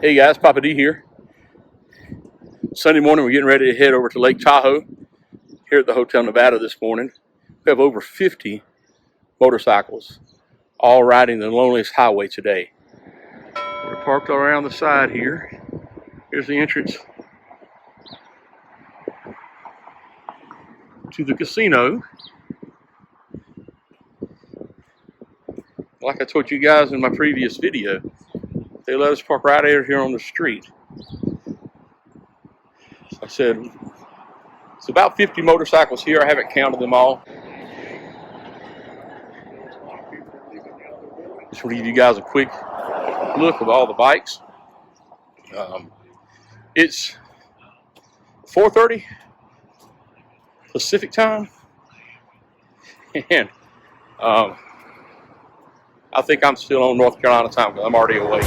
Hey guys, Poppa-D here. Sunday morning, we're getting ready to head over to Lake Tahoe here at the Hotel Nevada this morning. We have over 50 motorcycles all riding the loneliest highway today. We're parked all around the side here. Here's the entrance to the casino. Like I told you guys in my previous video, they let us park right out here on the street. I said, it's about 50 motorcycles here. I haven't counted them all. Just want to give you guys a quick look of all the bikes. It's 4:30 Pacific time, and I think I'm still on North Carolina time because I'm already awake.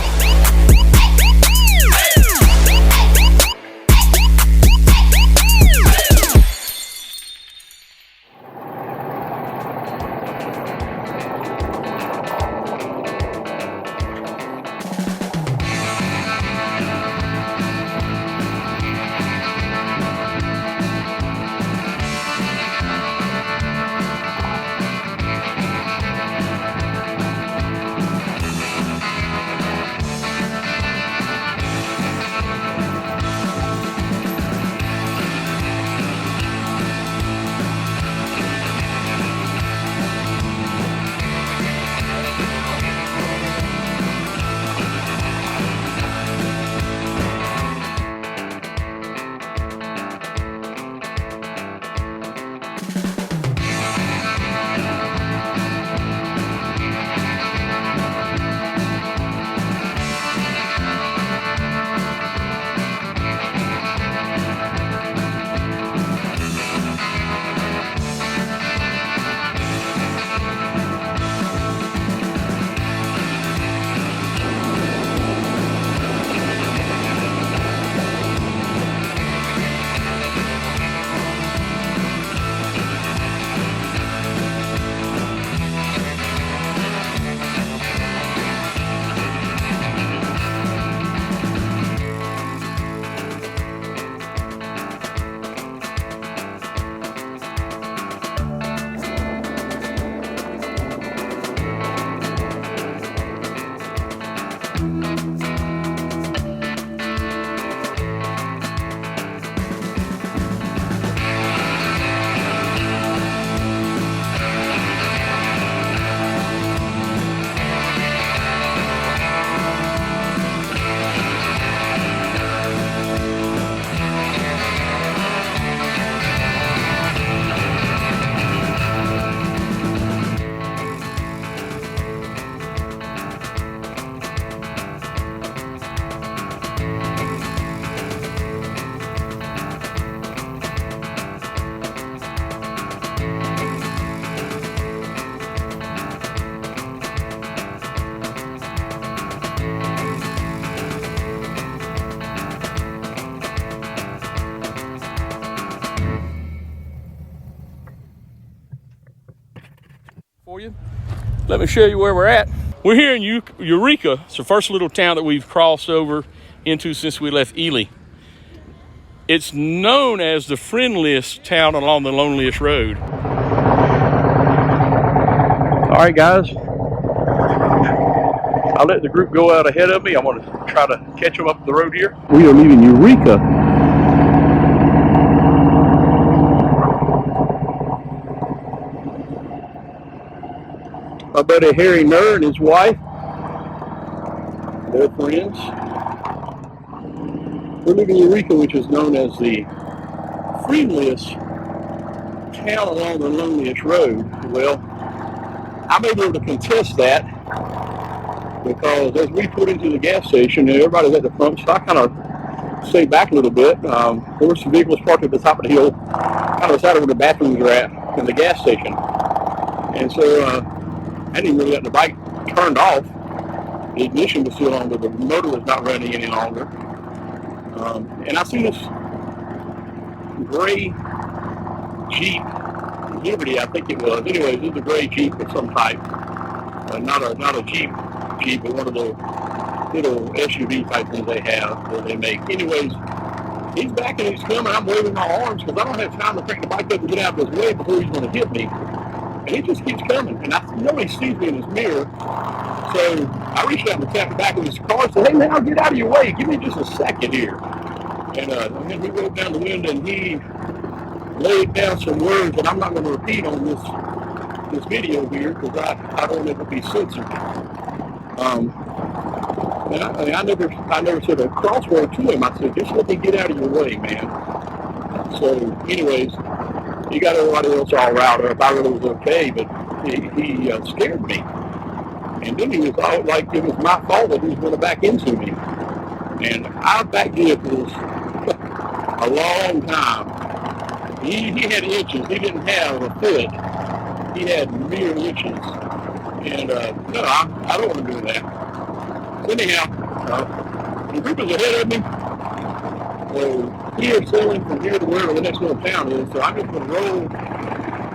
For you. Let me show you where we're at. We're here in Eureka. It's the first little town that we've crossed over into since we left Ely. It's known as the friendliest town along the loneliest road. All right, guys. I'll let the group go out ahead of me. I'm going to try to catch them up the road here. We are leaving Eureka. My buddy Harry Nurr and his wife, they're friends. We're leaving Eureka, which is known as the friendliest town along the loneliest road. Well, I'm able to contest that because as we put into the gas station, everybody's at the front, so I kind of stayed back a little bit. There were some vehicles parked at the top of the hill, kind of beside where the bathrooms are at in the gas station. And so I didn't really let the bike turned off. The ignition was still on, but the motor was not running any longer. And I see this gray Jeep Liberty, I think it was. Anyways, it was a gray Jeep of some type. Not a Jeep, but one of those little SUV type things they have that they make. Anyways, he's back and he's coming. I'm waving my arms because I don't have time to crank the bike up and get out of his way before he's going to hit me. And he just keeps coming. And I know he sees me in his mirror. So I reached out and tapped the back of his car and said, hey man, I'll get out of your way. Give me just a second here. And then he rolled down the window and he laid down some words that I'm not going to repeat on this video here because I don't want it to be censored. And I never said a cross word to him. I said, just let me get out of your way, man. So, anyways, he got everybody else all riled up. I really was okay, but he scared me. And then he was all like it was my fault that he was going to back into me. And I backed vehicles a long time. He had inches. He didn't have a foot. He had mere inches. And no, I don't want to do that. So anyhow, the group is ahead of me. So he is sailing from here to wherever the next little town is. So I'm just going to roll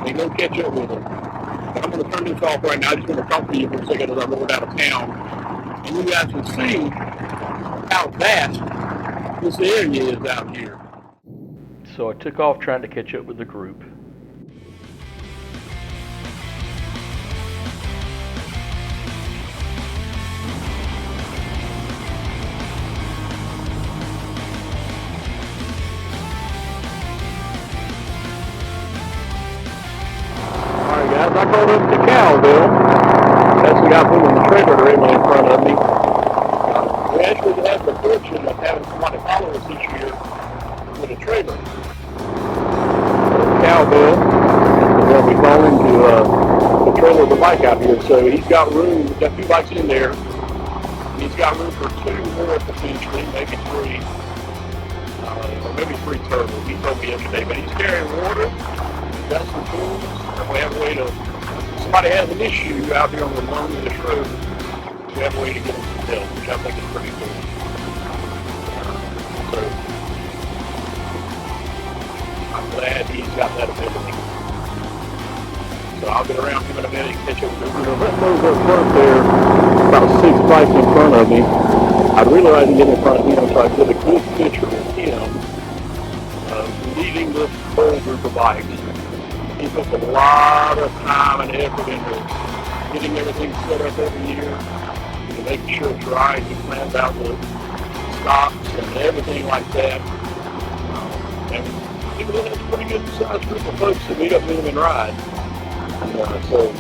and go catch up with him. But I'm going to turn this off right now. I just want to talk to you for a second as I roll out of town. And you guys can see how vast this area is out here. So I took off trying to catch up with the group. Alright guys, I called up to Cowbell. That's the guy pulling the trailer directly in front of me. We actually had the fortune of having somebody follow us each year with a trailer. Cowbell is what we call him to trailer the bike out here. So he's got room, he's got 2 bikes in there. He's got room for 2 more potentially, maybe 3. Or maybe 3 total. He told me yesterday. But he's carrying water, he's got some tools, and we have a way to, if somebody has an issue out here on the loneliest road, we have a way to get them some help, which I think is pretty cool. So I'm glad he's got that ability. So I'll get around him in a minute and catch up with him. Hutmo's up front there, about 6 bikes in front of me. I'd really like to get in front of him so I can get a good picture of him leading this whole group of bikes. He puts a lot of time and effort into getting everything set up every year, and making sure it's right. He plans out the stops and everything like that. And he has a pretty good sized group of folks that meet up with him and ride. So,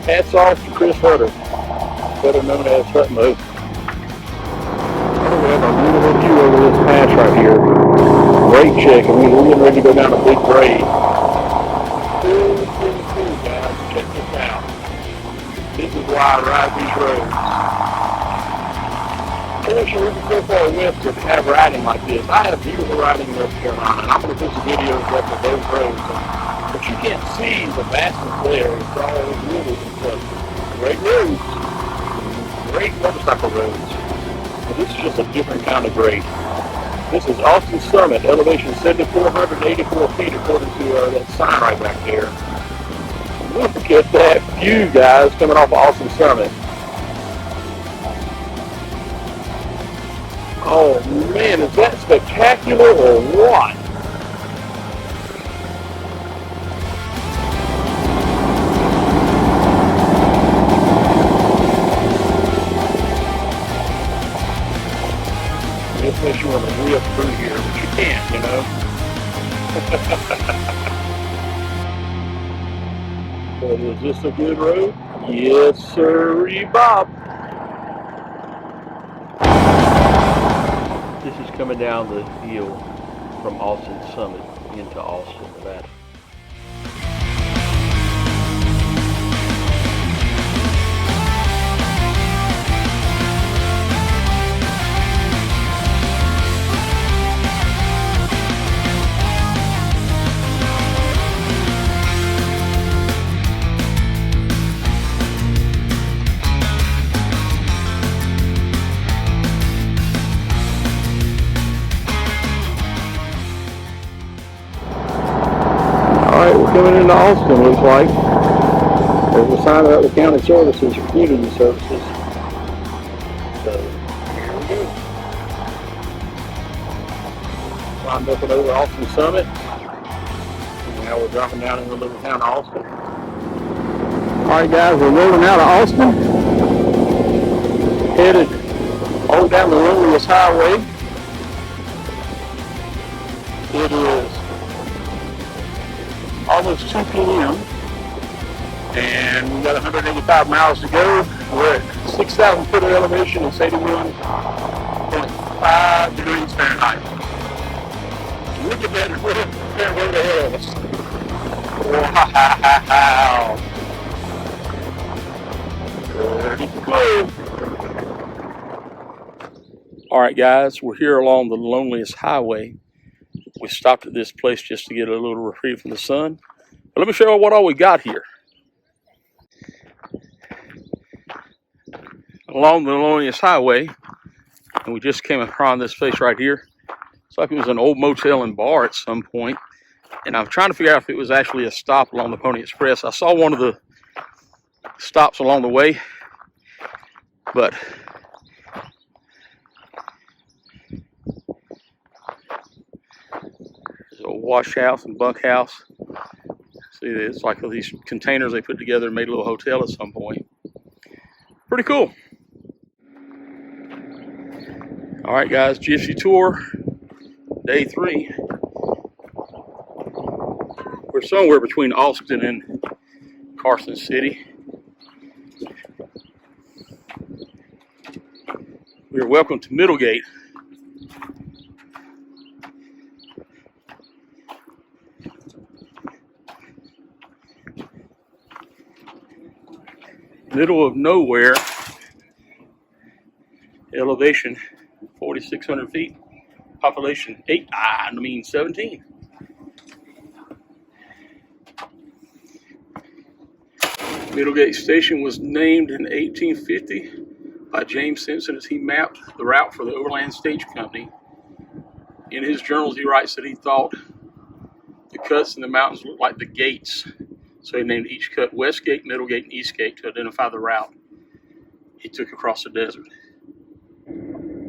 hats off to Chris Hutter, better known as Hutmo. We have a beautiful view over this pass right here. Grade check, and we're getting ready to go down a big grade. Cool, guys. Check this out. This is why I ride these roads. Especially if you go far west to have riding like this. I have beautiful riding in North Carolina, and I'm going to put some videos up of those roads. But you can't see the vastness there. It's all really great roads. Great motorcycle roads. But this is just a different kind of grade. This is Austin Summit, elevation 7,484 feet according to that sign right back there. Look at that view, guys, coming off of Austin Summit. Oh man, is that spectacular or what? Unless you want to whip through here, but you can't, you know. But is this a good road? Yes, sir, Bob. This is coming down the hill from Austin Summit into Austin, Nevada. Coming into Austin, looks like. There's a sign about the county services or community services. So here we go. Climbed up and over Austin Summit. And now we're dropping down in the little town of Austin. Alright guys, we're rolling out of Austin. Headed on down the Loneliest Highway. It is almost 2 p.m. and we've got 185 miles to go. We're at 6,000 foot of elevation and 81.5 degrees Fahrenheit. Look at that road ahead of us. Wow. Pretty cool. Alright guys, we're here along the Loneliest Highway. We stopped at this place just to get a little reprieve from the sun. But let me show you what all we got here. Along the Loneliest Highway, and we just came across this place right here. It's like it was an old motel and bar at some point. And I'm trying to figure out if it was actually a stop along the Pony Express. I saw one of the stops along the way, but there's a wash house and bunk house. See, it's like these containers they put together and made a little hotel at some point. Pretty cool. All right, guys, Gypsy Tour, day 3. We're somewhere between Austin and Carson City. We're welcome to Middlegate. Middle of nowhere, elevation 4,600 feet, population 17. Middlegate Station was named in 1850 by James Simpson as he mapped the route for the Overland Stage Company. In his journals, he writes that he thought the cuts in the mountains looked like the gates. So he named each cut Westgate, Middlegate, and Eastgate to identify the route he took across the desert.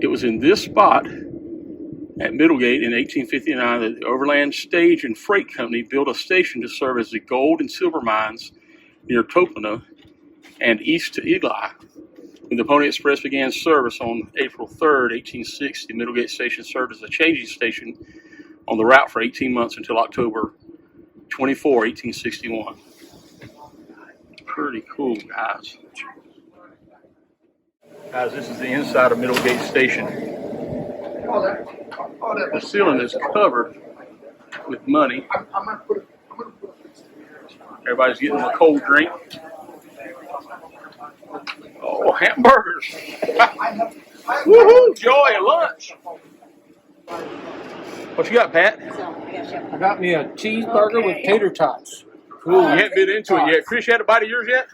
It was in this spot at Middlegate in 1859 that the Overland Stage and Freight Company built a station to serve as the gold and silver mines near Topuna and east to Ely. When the Pony Express began service on April 3rd, 1860, Middlegate Station served as a changing station on the route for 18 months until October 24, 1861. Pretty cool, guys. Guys, this is the inside of Middlegate Station. The ceiling is covered with money. Everybody's getting a cold drink. Oh, hamburgers. Woohoo, joy of lunch. What you got, Pat? I got me a cheeseburger with tater tots. Cool, you haven't been into it yet. Chris, you had a bite of yours yet?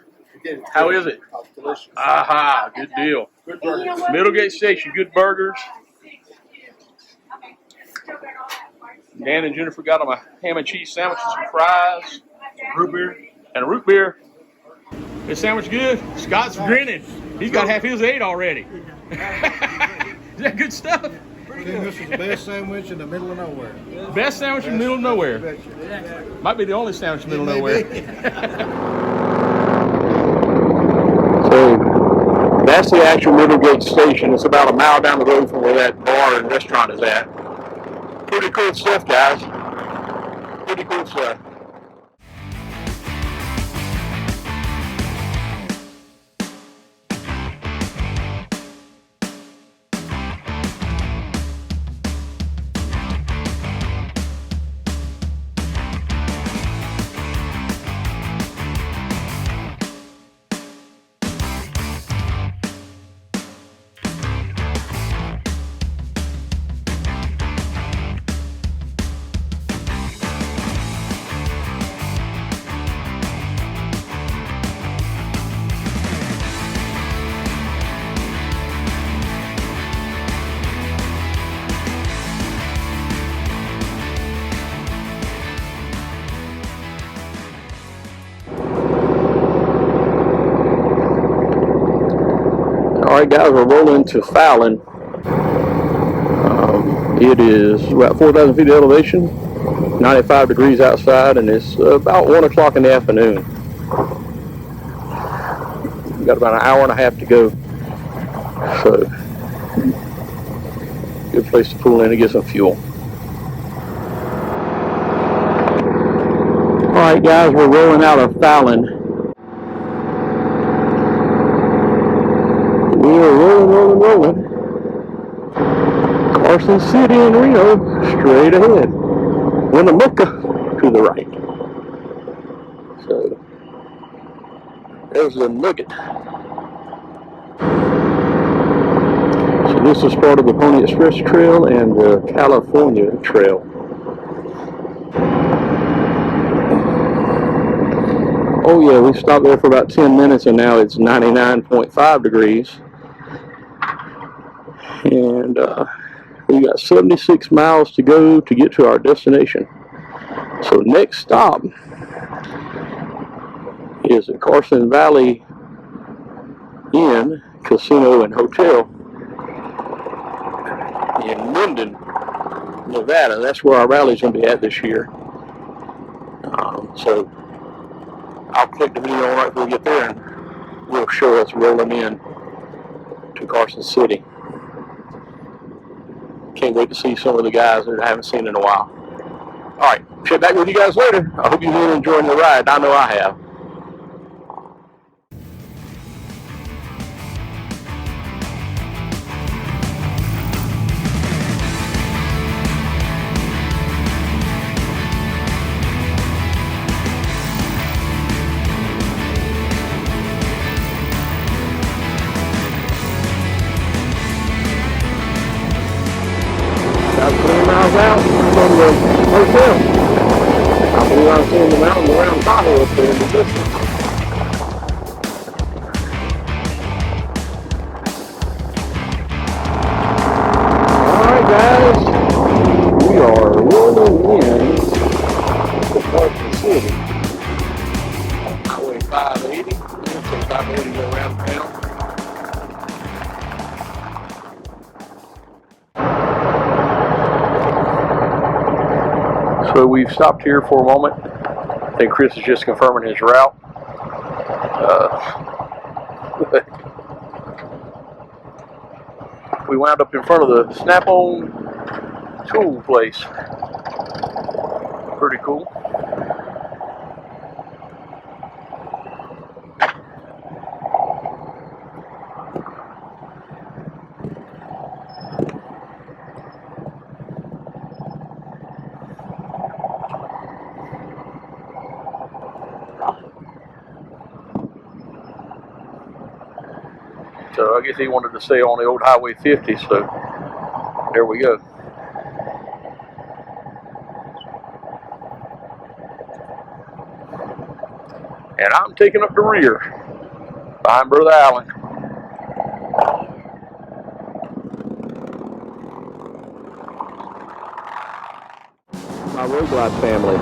How is it? Delicious. Aha, good deal. Good burger. Middlegate Station, good burgers. Dan and Jennifer got them a ham and cheese sandwich and some fries, root beer, and a root beer. This sandwich good? Scott's grinning. He's got half his ate already. Is that good stuff? This is the best sandwich in the middle of nowhere. Best sandwich in the middle of nowhere. Might be the only sandwich in the middle of nowhere. So that's the actual Middlegate Station. It's about a mile down the road from where that bar and restaurant is at. Pretty cool stuff, guys. Pretty cool stuff. guys, we're rolling to Fallon. It is about 4,000 feet of elevation, 95 degrees outside, and it's about 1 o'clock in the afternoon. We've got about an hour and a half to go. So, good place to pull in to get some fuel. Alright guys, we're rolling out of Fallon. We're rolling. Carson City and Reno, straight ahead. Winnemucca to the right. So, there's the nugget. So this is part of the Pony Express Trail and the California Trail. Oh yeah, we stopped there for about 10 minutes and now it's 99.5 degrees. And we got 76 miles to go to get to our destination. So next stop is the Carson Valley Inn, Casino and Hotel in Minden, Nevada. That's where our rally's going to be at this year. So I'll click the video on right before we get there and we'll show us rolling in to Carson City. Can't wait to see some of the guys that I haven't seen in a while. Alright, check back with you guys later. I hope you've been enjoying the ride. I know I have. About 20 miles out from the hotel. I believe I'm seeing the mountains around Tahoe up there in the distance. Alright guys, we are rolling in to Carson City. Highway 580, so 580 go around town. So we've stopped here for a moment. I think Chris is just confirming his route. We wound up in front of the Snap-on tool place. Pretty cool. So I guess he wanted to stay on the old Highway 50, so there we go. And I'm taking up the rear behind Brother Allen. My Roadglide family,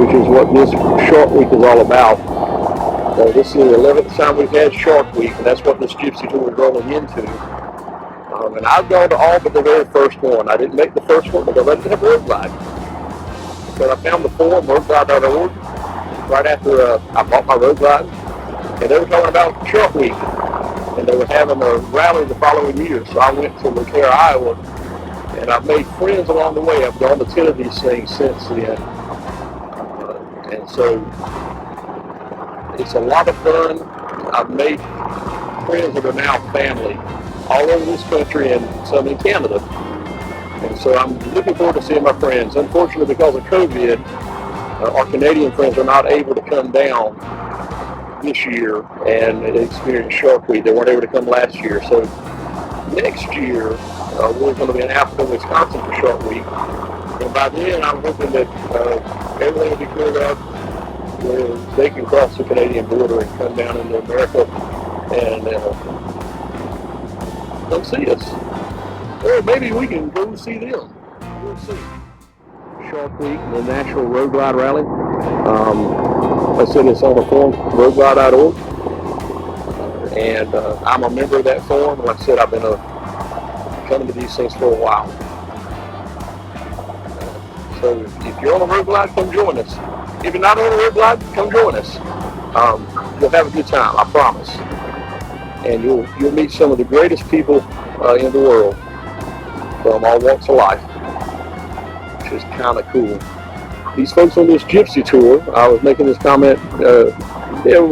which is what this Sharkweek is all about. This is the 11th time we've had Sharkweek, and that's what this Gypsy Tour is rolling into. And I've gone to all but the very first one. I didn't make the first one because I didn't have Roadglide. But I found the forum, roadglide.org, right after I bought my Roadglide, and they were talking about Sharkweek, and they were having a rally the following year. So I went to LaCare, Iowa, and I've made friends along the way. I've gone to 10 of these things since then. And so it's a lot of fun. I've made friends that are now family all over this country and some in Canada. And so I'm looking forward to seeing my friends. Unfortunately, because of COVID, our Canadian friends are not able to come down this year and experience Sharkweek. They weren't able to come last year. So next year, we're going to be in Appleton, Wisconsin for Sharkweek. And by then, I'm hoping that everything will be cleared up where they can cross the Canadian border and come down into America and come see us. Or maybe we can go see them. We'll see. Sharkweek, the National Roadglide Rally. I said it's on the forum, roadglide.org. And I'm a member of that forum. Like I said, I've been coming to these things for a while. So if you're on a road glide, come join us. If you're not on a road glide, come join us. You'll have a good time, I promise. And you'll meet some of the greatest people in the world from all walks of life, which is kind of cool. These folks on this Gypsy Tour, I was making this comment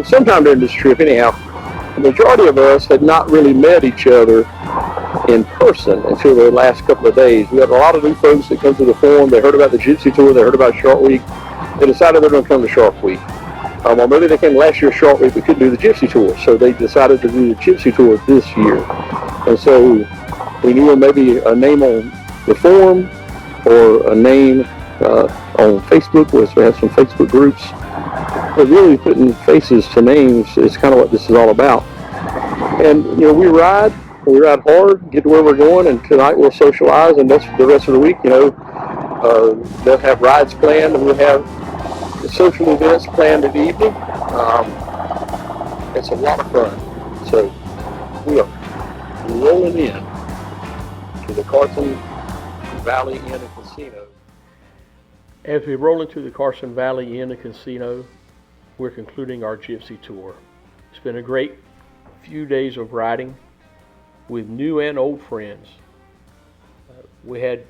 sometime during this trip anyhow, the majority of us had not really met each other in person until the last couple of days. We had a lot of new folks that come to the forum. They heard about the Gypsy Tour, they heard about Sharkweek. They decided they're going to come to Sharkweek. Or maybe they came last year Sharkweek but couldn't do the Gypsy Tour, so they decided to do the Gypsy Tour this year. And so we knew maybe a name on the forum or a name on Facebook, where we have some Facebook groups. But really putting faces to names is kind of what this is all about. And we ride hard, get to where we're going, and tonight we'll socialize, and that's the rest of the week. They'll have rides planned, and we'll have social events planned in the evening. It's a lot of fun. So we are rolling in to the Carson Valley Inn and Casino. As we roll into the Carson Valley Inn and Casino, we're concluding our Gypsy Tour. It's been a great few days of riding with new and old friends. We had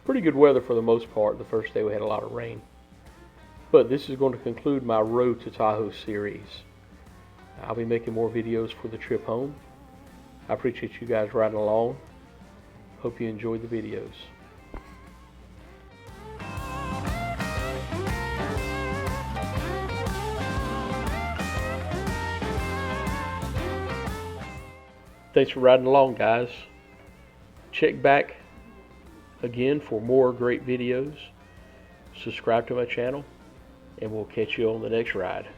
pretty good weather for the most part. The first day we had a lot of rain. But this is going to conclude my Road to Tahoe series. I'll be making more videos for the trip home. I appreciate you guys riding along. Hope you enjoyed the videos. Thanks for riding along, guys. Check back again for more great videos. Subscribe to my channel, and we'll catch you on the next ride.